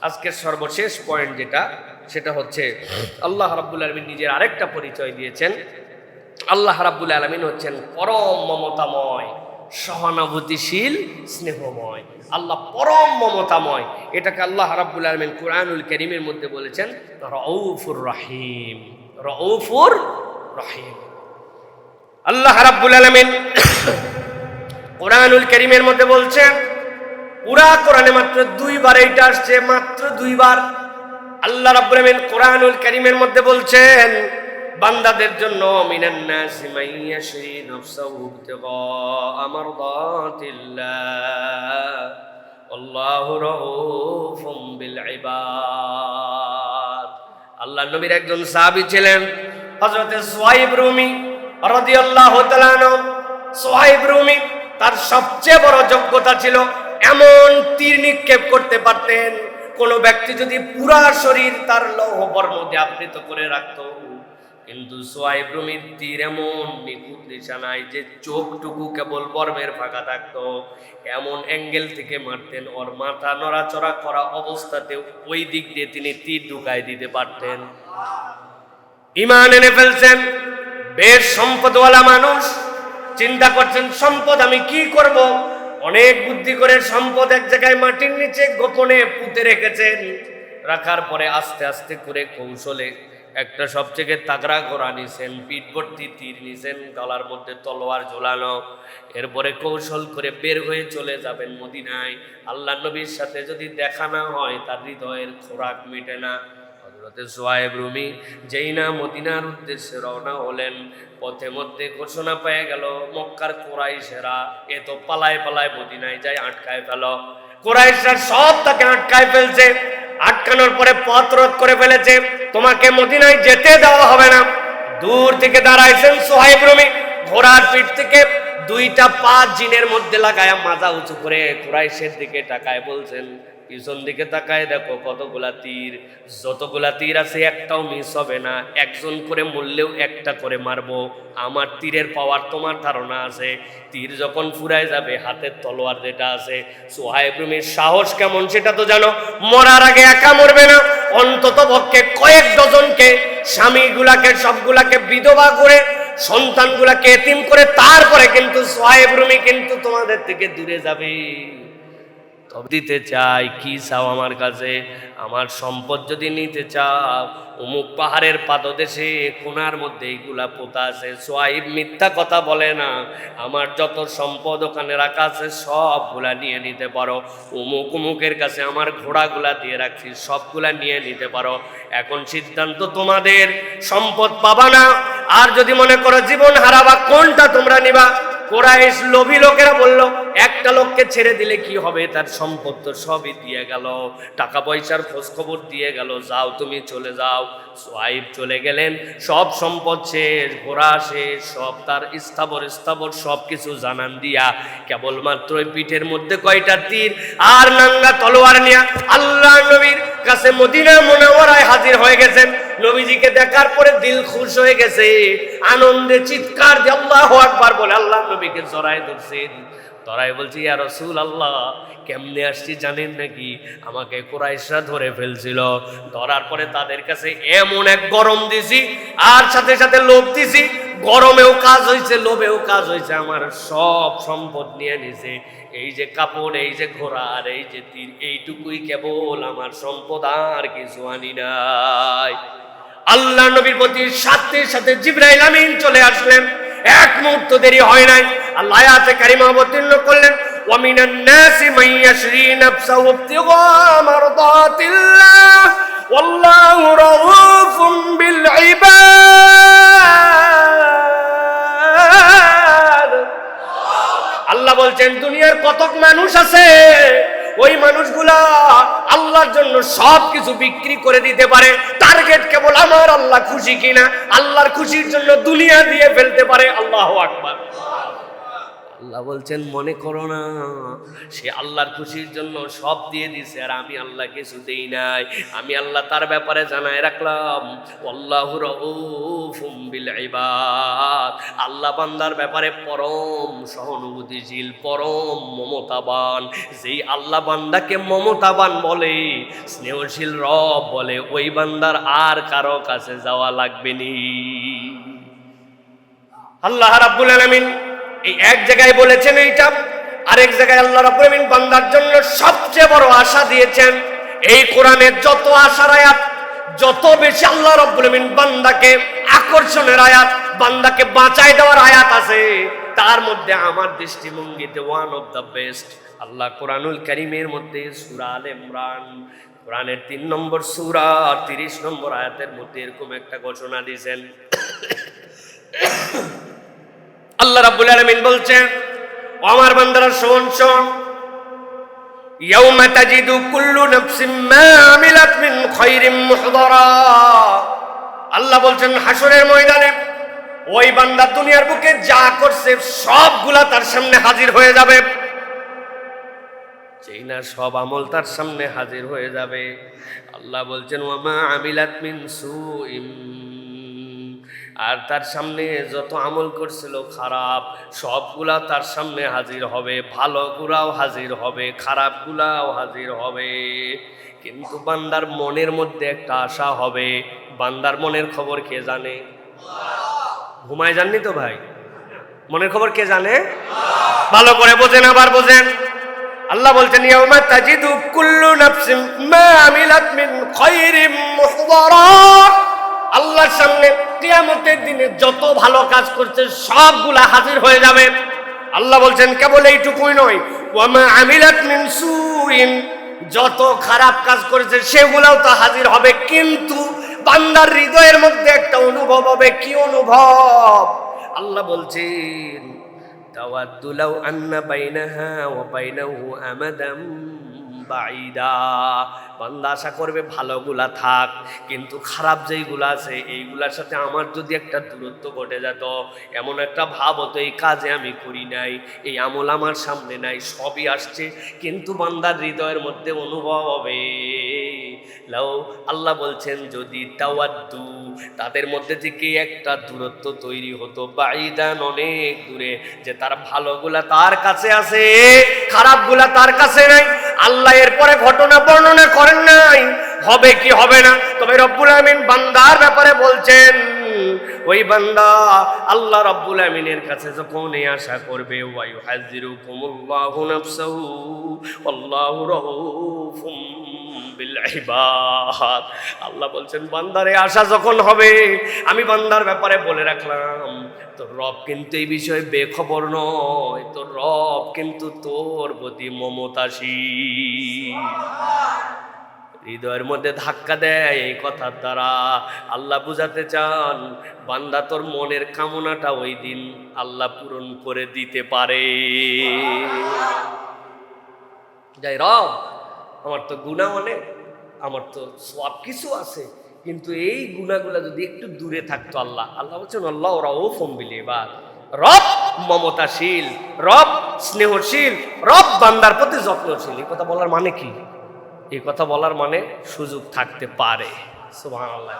আজকের সর্বশেষ পয়েন্ট যেটা, সেটা হচ্ছে আল্লাহ রাব্বুল আলামিন নিজের আরেকটা পরিচয় দিয়েছেন। আল্লাহ রাব্বুল আলামিন হচ্ছেন পরম মমতাময়, সহানুভূতিশীল, স্নেহময়। আল্লাহ পরম মমতাময়, এটাকে আল্লাহ রাব্বুল আলামিন কোরআনুল কারীমের মধ্যে বলেছেন রাউফুর রহিম। রাউফুর রহিম। আল্লাহ রাব্বুল আলামিন কোরআনুল কারীমের মধ্যে বলছেন, পুরা কোরআনে মাত্র 2 বার এইটা আসছে, মাত্র 2 বার। আল্লাহ রাব্বুল আলামিন কোরআনুল কারীমের মধ্যে বলছেন বান্দাদের জন্য মিনান নাসি মাইয়াশরি নাফসাহু ইবতিগা মারদাতিল্লাহ আল্লাহু রাউফুম বিল ইবাদ। আল্লাহ নবীর একজন সাহাবী ছিলেন হযরত সুহাইব রুমি রাদিয়াল্লাহু তাআলা আনহু। সুহাইব রুমি তার সবচেয়ে বড় যোগ্যতা ছিল এমন তীর নিক্ষেপ করতে পারতেন, কোন ব্যক্তি যদি পুরা শরীর তার লৌহ বর্ম দিয়ে আবৃত করে রাখত, কিন্তু সুহাইব রুমির তীর এমন নিখুঁত নিশানায় যে চোখটুকু কেবল বর্মের ফাঁকা থাকতো, এমন অ্যাঙ্গেল থেকে মারতেন ওর মাথা নড়াচড়া করা অবস্থাতেও ওই দিক দিয়ে তিনি তীর ঢুকায় দিতে পারতেন। ঈমান এনে ফেলছেন, বেশ সম্পদওয়ালা মানুষ, চিন্তা করছেন সম্পদ আমি কি করব। অনেক বুদ্ধি করে সম্পদ এক জায়গায় মাটির নিচে গোপনে পুঁতে রেখেছেন। রাখার পরে আস্তে আস্তে করে কৌশলে একটা সবচেয়ে তাগড়া ঘোড়া নিছেন, পিঠ ভর্তি তীর নিছেন, গলার মধ্যে তলোয়ার ঝোলানো। এরপরে কৌশল করে বের হয়ে চলে যাবেন মদিনায়। আল্লাহ নবীর সাথে যদি দেখা না হয় তার হৃদয়ের খোরাক মিটে না। হযরত সুহাইব রুমি যেই না মদিনার উদ্দেশ্যে রওনা হলেন, পথে মধ্যে ঘোষণা পেয়ে গেল মক্কার কুরাইশেরা এ তো পালায় পালায় মদিনায় যায় আটকায় ফেল। কুরাইশরা সব তাকে আটকায় ফেলছে, আটকানোর পরে পথ রোধ করে ফেলেছে, তোমাকে মদিনায় যেতে দেওয়া হবে না। দূর থেকে দাঁড়াইছেন সুহাইব রুমি, ঘোড়ার পিঠ থেকে দুইটা পা জিনের মধ্যে লাগায়া মাজা উঁচু করে কুরাইশের দিকে তাকায় বলছেন, পিছন দিকে তাকায় দেখো কতগুলা তীর, যতগুলা তীর আছে একটাও মিস হবে না, একজন করে মরলেও একটা করে মারবো। আমার তীরের পাওয়ার তোমার ধারণা আছে? তীর যখন ফুরায় যাবে হাতের তলোয়ার যেটা আছে, সুহাইব রুমির সাহস কেমন সেটা তো জানো। মরার আগে একা মরবে না, অন্তত পক্ষে কয়েক ডজনকে, স্বামীগুলাকে সবগুলাকে বিধবা করে, সন্তানগুলাকে এতিম করে, তারপরে কিন্তু সুহাইব রুমি কিন্তু তোমাদের থেকে দূরে যাবে। তবে দিতে চাই, কি চাও আমার কাছে? আমার সম্পদ যদি নিতে চাও, অমুক পাহাড়ের পাদদেশে কোনার মধ্যে এইগুলা পোতা আছে। সুহাইব মিথ্যা কথা বলে না, আমার যত সম্পদ ওখানে রাখা আছে সবগুলা নিয়ে নিতে পারো। অমুকের কাছে আমার ঘোড়াগুলা দিয়ে রাখছি, সবগুলা নিয়ে নিতে পারো। এখন সিদ্ধান্ত তোমাদের, সম্পদ পাবা না, আর যদি মনে করো জীবন হারাবা, কোনটা তোমরা নিবা? কুরাইশ লোভী লোকেরা বলল, একটা লোককে ছেড়ে দিলে কি হবে, তার সম্পদ তো সবই দিয়ে গেল, টাকা পয়সার খোঁজ খবর দিয়ে গেল, যাও তুমি চলে যাও। সুহাইব চলে গেলেন, সব সম্পদ শেষ, ঘোড়া শেষ, সব তার স্থাবর সব কিছু জানান দিয়া কেবলমাত্র পিঠের মধ্যে কয়টা তীর আর নাঙ্গা তলোয়ার নিয়ে আল্লাহ নবীর কাছে মদিনা মুনাওয়ারায় হাজির হয়ে গেছেন। নবীজিকে দেখার পরে দিল খুশ হয়ে গেছে, আনন্দে চিৎকার দিয়ে আল্লাহু আকবার বলে আল্লাহ নবীকে জড়ায় ধরছেন। ধরাই বলছি, ইয়া রাসূলুল্লাহ, কেমনে আসছি জানেন নাকি? আমাকে কুরাইশরা ধরে ফেলছিল, ধরার পরে তাদের কাছে এমন এক গরম দিছি, আর সাথে সাথে লোভ দিছি, গরমেও কাজ হয়েছে, লোভেও কাজ হয়েছে, আমার সব সম্পদ নিয়ে নিছে। এই যে কাপড়, এই যে ঘোড়া, আর এই যে তীর, এইটুকুই কেবল আমার সম্পদ, আর কিছু আনি নাই। আল্লাহ নবীর প্রতি সাথে সাথে জিবরাইল আমিন চলে আসলেন, এক মুহূর্ত দেরি হয় নাই। আল্লাহ আয়াতে কারিমা অবতীর্ণ করলেন, ওয়া মিনান নাসি মান ইয়াশরি নাফসাহু ইবতিগা মারদাতিল্লাহ ওয়াল্লাহু রাউফুম বিল ইবাদ। আল্লাহ বলছেন, দুনিয়ার কতক মানুষ আছে, ওই মানুষগুলা আল্লাহর জন্য সবকিছু বিক্রি করে দিতে পারে, টার্গেট কেবল আমার আল্লাহ খুশি কিনা, আল্লাহর খুশির জন্য দুনিয়া দিয়ে ফেলতে পারে। আল্লাহু আকবার। আল্লাহ বলছেন, মনে করো না সে আল্লাহর খুশির জন্য সব দিয়ে দিছে আর আমি আল্লাহ কিছু দেই নাই। আমি আল্লাহ তার ব্যাপারে জানায় রাখলাম, আল্লাহু রাউফুম বিল ইবাদ। আল্লাহ বান্দার ব্যাপারে পরম সহানুভূতিশীল, পরম মমতাবান। যেই আল্লাহ বান্দাকে মমতাবান বলে, স্নেহশীল রব বলে, ওই বান্দার আর কারো কাছে যাওয়া লাগবে নি। আল্লাহ রাব্বুল আলামিন এই এক জায়গায় বলেছেন এইটা, আরেক জায়গায় আল্লাহ রাব্বুল আলামিন বান্দার জন্য সবচেয়ে বড় আশা দিয়েছেন। এই কোরআনের যত আশার আয়াত, যত বেশি আল্লাহ রাব্বুল আলামিন বান্দাকে আকর্ষণের আয়াত, বান্দাকে বাঁচায় দেওয়ার আয়াত আছে, তার মধ্যে আমার দৃষ্টিভঙ্গিতে ওয়ান অফ দ্য বেস্ট আল্লাহ কোরআনুল কারীমের মধ্যে সূরা আলে ইমরান, কোরআনের 3 নম্বর সূরা 30 নম্বর আয়াতের মধ্যে এরকম একটা ঘোষণা দিয়েছেন। আল্লাহ রাব্বুল আলামিন বলছেন, ও আমার বান্দারা শোন, ইয়াউমা তাজিদু কুল্লু নাফসিন মা আমিলাত মিন খায়রিন মুহদারা। আল্লাহ বলছেন, হাসরের ময়দানে ওই বান্দা দুনিয়ার বুকে যা করছে সবগুলা তার সামনে হাজির হয়ে যাবে। যেই না সব আমল তার সামনে হাজির হয়ে যাবে, আল্লাহ বলছেন, ওয়া মা আমিলাত মিন সুইম, আর তার সামনে যত আমল করছিল খারাপ সবগুলা তার সামনে হাজির হবে, ভালোগুলাও হাজির হবে, খারাপগুলাও হাজির হবে। কিন্তু বান্দার মনের মধ্যে একটা আশা হবে। বান্দার মনের খবর কে জানে? ঘুমায় যাননি তো ভাই? মনের খবর কে জানে? ভালো করে বোঝেন, আবার বোঝেন। আল্লাহ বলছেন, ইয়াউমা তাজিদু কুল্লু নাফসিন মা আমিলাত মিন খায়রিন মুহদারা। আল্লাহর সামনে কিয়ামতের দিনে যত ভালো কাজ করছে সবগুলা হাজির হয়ে যাবে। আল্লাহ বলছেন, কেবল এইটুকুই নয়, ওয়া মা আমিলাত মিন সুইন, যত খারাপ কাজ করেছে সেগুলাও তো হাজির হবে। কিন্তু বান্দার হৃদয়ের মধ্যে একটা অনুভব হবে। কি অনুভব? আল্লাহ বলছেন, তাওয়াদ্দু লাউ আন্না বাইনাহা ওয়া বাইনাহু আমাদাম বাঈদা। বান্দা আশা করবে ভালোগুলা থাক, কিন্তু খারাপ যেইগুলা আছে এইগুলার সাথে আমার যদি একটা দূরত্ব ঘটে যেত, এমন একটা ভাব হতো এই কাজে আমি করি নাই, এই আমল আমার সামনে নাই, সবই আসছে কিন্তু বান্দার হৃদয়ের মধ্যে অনুভব হবে। লাও, আল্লাহ বলছেন যদি তাওয়াদ্দু, তাদের মধ্যে থেকে একটা দূরত্ব তৈরি হতো, বাঈদান অনেক দূরে, যে তার ভালোগুলা তার কাছে আছে, খারাপগুলা তার কাছে নাই। আল্লাহ এরপরে ঘটনা বর্ণনা করেন নাই হবে কি হবে না, তবে রব্বুল আমিন বান্দার ব্যাপারে বলছেন ওই বান্দা আল্লাহ রব্বুল আমিনের কাছে যখন এই আশা করবে, ওয়া ইউহাযিরুকুমুল্লাহু নাফসাহু আল্লাহু রাউফুম বিল ইবাদ। আল্লাহ বলছেন বান্দারে আশা যখন হবে, আমি বান্দার ব্যাপারে বলে রাখলাম তোর রব কিন্তু এই বিষয়ে বেখবর নয়, তোর রব কিন্তু তোর প্রতি মমতাশীল। হৃদয়ের মধ্যে ধাক্কা দেয় এই কথার দ্বারা। আল্লাহ বুঝাতে চান বান্দা তোর মনের কামনাটা ওই দিন আল্লাহ পূরণ করে দিতে পারে। যাই রব, আমার তো গুনাহ অনেক, আমার তো সব কিছু আছে, কিন্তু এই গুনাহগুলা যদি একটু দূরে থাকতো। আল্লাহ বলছেন আল্লাহ রাউফুম বিল ইবাদ, রব মমতাশীল, রব স্নেহশীল, রব বান্দার প্রতি যত্নশীল। এই কথা বলার মানে কি? এই কথা বলার মানে সুযোগ থাকতে পারে। সুবহানাল্লাহ।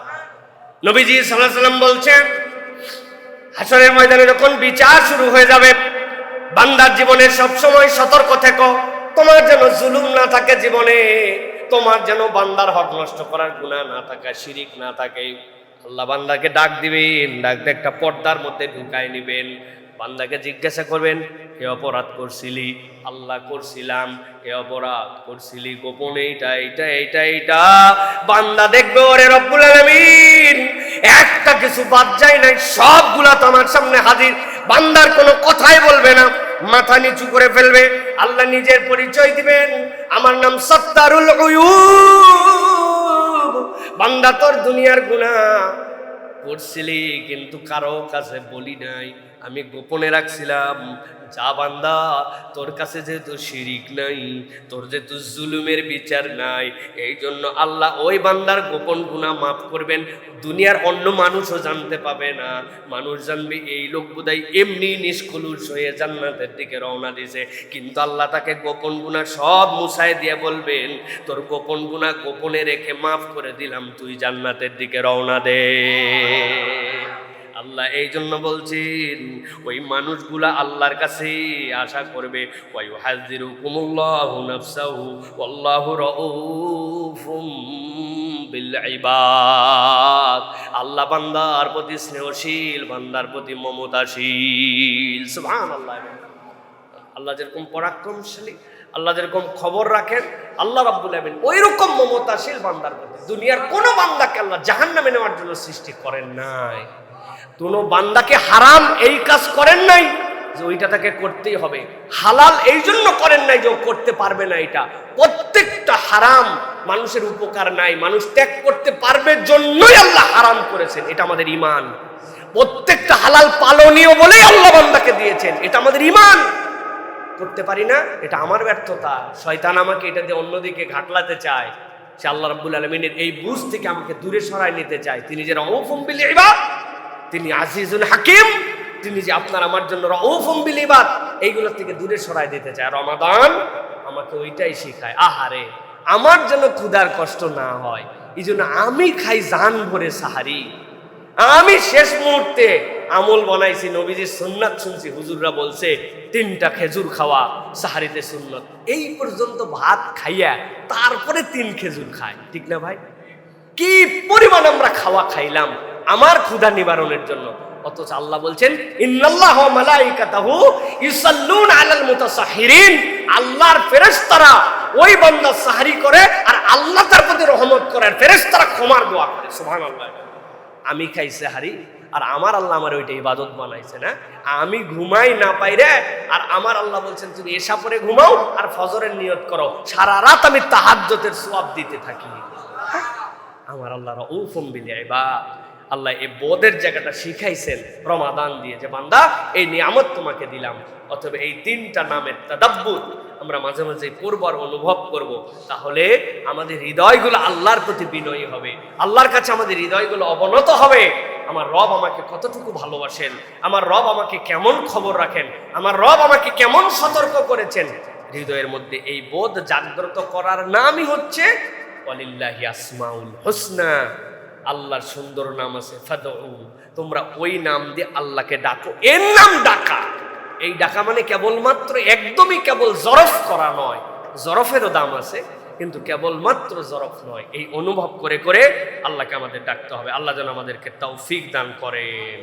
নবীজি সাল্লাল্লাহু আলাইহি ওয়াসাল্লাম বলছেন হাশরের ময়দানে যখন বিচার শুরু হয়ে যাবে, বান্দার জীবনে সবসময় সতর্ক থেকো, তোমার যেন জুলুম না থাকে জীবনে, তোমার যেন বান্দার হক নষ্ট করার গুনাহ না থাকে, শিরিক না থাকে। আল্লাহ বান্দাকে ডাক দিবেন, ডাকতে একটা পর্দার মধ্যে ঢুকায় নিবেন, বান্দাকে জিজ্ঞাসা করবেন এ অপরাধ করছিলি? আল্লাহ করছিলাম। এ অপরাধ করছিলি গোপনে? এইটা। বান্দা দেখবে ওরে রব্বুল আলামিন একটা কিছু বাদ যায় নাই, সবগুলা তো আমার সামনে হাজির। বান্দার কোনো কথাই বলবে না, মাথা নিচু করে ফেলবে। আল্লাহ নিজের পরিচয় দিবেন, আমার নাম সত্তারুল উয়ুব। বান্দা তোর দুনিয়ার গুনাহ করছিলি কিন্তু কারো কাছে বলি নাই, আমি গোপনে রাখছিলাম। যা বান্দা, তোর কাছে যেহেতু শিরিক নাই, তোর যেহেতু জুলুমের বিচার নাই, এই জন্য আল্লাহ ওই বান্দার গোপন গুনাহ মাফ করবেন। দুনিয়ার অন্য মানুষও জানতে পাবে না, মানুষ জানবে এই লোক বোধহয় এমনি নিষ্কলুষ হয়ে জান্নাতের দিকে রওনা দিয়েছে, কিন্তু আল্লাহ তাকে গোপন গুনাহ সব মুছায় দিয়ে বলবেন তোর গোপন গুনাহ গোপনে রেখে মাফ করে দিলাম, তুই জান্নাতের দিকে রওনা দে। আল্লাহ এই জন্য বলছেন ওই মানুষগুলা আল্লাহর কাছে আশা করবে, ওয়া ইউহাযিরুকুমুল্লাহু নাফসাহু আল্লাহু রাউফুম বিল ইবাদ। আল্লাহ বান্দার প্রতি স্নেহশীল, বান্দার প্রতি মমতাশীল। সুবহানাল্লাহ। আল্লাহ যেরকম পরাক্রমশালী, আল্লাহ যেরকম খবর রাখেন, আল্লাহ রাব্বুল আমিন ওইরকম মমতাশীল বান্দার প্রতি। দুনিয়ার কোনো বান্দাকে আল্লাহ জাহান্নামে নেওয়ার জন্য সৃষ্টি করেন নাই, কোনো বান্দাকে হারাম এই কাজ করেন নাই যে ওইটা তাকে করতেই হবে, হালাল এই জন্য করেন নাই যে ও করতে পারবে না। এটা প্রত্যেকটা হারাম মানুষের উপকার নাই, মানুষ ত্যাগ করতে পারবে জন্যই আল্লাহ হারাম করেছেন। এটা আমাদের ঈমান। প্রত্যেকটা হালাল পালনীয় বলেই আল্লাহ বান্দাকে দিয়েছেন, এটা আমাদের ঈমান। করতে পারি না, এটা আমার ব্যর্থতা। শয়তান আমাকে এটা দিয়ে অন্যদিকে ঘাটলাতে চায়, সে আল্লাহ রাব্বুল আলামিনের এই বুঝ থেকে আমাকে দূরে সরায় নিতে চায়। তিনি যে রাউফুম বিল ইবাদ, তিনি আজিজুল হাকিম, তিনি যে আপনার আমার জন্য রাউফুম বিল ইবাদ, এইগুলোর থেকে দূরে সরায় দিতে চায়। রমাদান আমাকে ওইটাই শেখায়। আহারে, আমার যেন ক্ষুধার কষ্ট না হয়, এই জন্য আমি খাই জান ভরে সাহারি। আমি শেষ মুহূর্তে আমল বানাইছি, নবীজির সুন্নাত শুনছি, হুজুররা বলছে 3টা খেজুর খাওয়া সাহারিতে সুন্নত। এই পর্যন্ত ভাত খাইয়া তারপরে 3 খেজুর খায়, ঠিক না ভাই? কি পরিমাণ আমরা খাওয়া খাইলাম আমার ক্ষুধা নিবারণের জন্য। অথচ আল্লাহ বলছেন ইন্নাল্লাহা ওয়া মালাইকাতাহু ইউসাল্লুনা আলাল মুতাসাহহিরিন, আল্লাহর ফেরেশতারা ওই বান্দা সাহরি করে আর আল্লাহ তার প্রতি রহমত করে, আর ফেরেশতারা ক্ষমার দোয়া করে। সুবহানাল্লাহ। আমি খাই সাহারি আর আমার আল্লাহ আমার ওইটা ইবাদত বানাইছে না। আমি ঘুমাই না পাই রে, আর আমার আল্লাহ বলছেন তুমি এশা পরে ঘুমাও আর ফজরের নিয়ত করো, সারা রাত আমি তাহাজ্জুদের সওয়াব দিতে থাকি। আমার আল্লাহ রাউফুম বিল ইবাদ। আল্লাহ এই বোধের জায়গাটা শিখাইছেন রমাদান দিয়ে, যে বান্দা এই নিয়ামত তোমাকে দিলাম। অথবা এই তিনটা নামের তাদাব্বুর আমরা মাঝে মাঝে পূর্বার অনুভব করব, তাহলে আমাদের হৃদয়গুলো আল্লাহর প্রতি বিনয়ী হবে, আল্লাহর কাছে আমাদের হৃদয়গুলো অবনত হবে। আমার রব আমাকে কতটুকু ভালোবাসেন, আমার রব আমাকে কেমন খবর রাখেন, আমার রব আমাকে কেমন সতর্ক করেছেন। হৃদয়ের মধ্যে এই বোধ জাগ্রত করার নামই হচ্ছে ওয়ালিল্লাহি আসমাউল হুসনা, আল্লাহর সুন্দর নাম আছে, ফাদউ, তোমরা ওই নাম দিয়ে আল্লাহকে ডাকো। এর নাম ডাকা, এই ডাকা মানে কেবলমাত্র একদমই কেবল জরফ করা নয়, জরফেরও দাম আছে, কিন্তু কেবলমাত্র জরফ নয়, এই অনুভব করে করে আল্লাহকে আমাদের ডাকতে হবে। আল্লাহ যেন আমাদেরকে তৌফিক দান করেন।